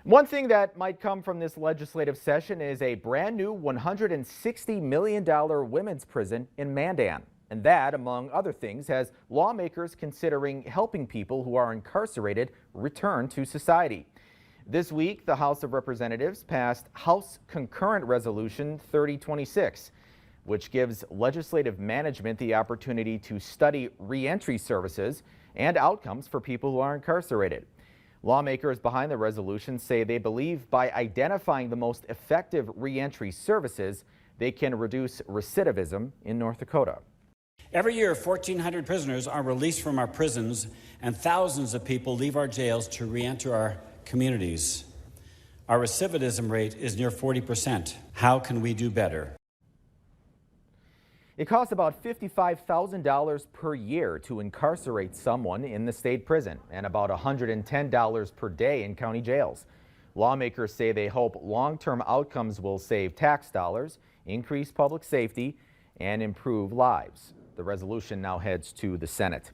One thing that might come from this legislative session is a brand new $160 million women's prison in Mandan. And that, among other things, has lawmakers considering helping people who are incarcerated return to society. This week, the House of Representatives passed House Concurrent Resolution 3026, which gives legislative management the opportunity to study reentry services and outcomes for people who are incarcerated. Lawmakers behind the resolution say they believe by identifying the most effective reentry services, they can reduce recidivism in North Dakota. Every year, 1,400 prisoners are released from our prisons, and thousands of people leave our jails to reenter our communities. Our recidivism rate is near 40%. How can we do better? It costs about $55,000 per year to incarcerate someone in the state prison and about $110 per day in county jails. Lawmakers say they hope long-term outcomes will save tax dollars, increase public safety, and improve lives. The resolution now heads to the Senate.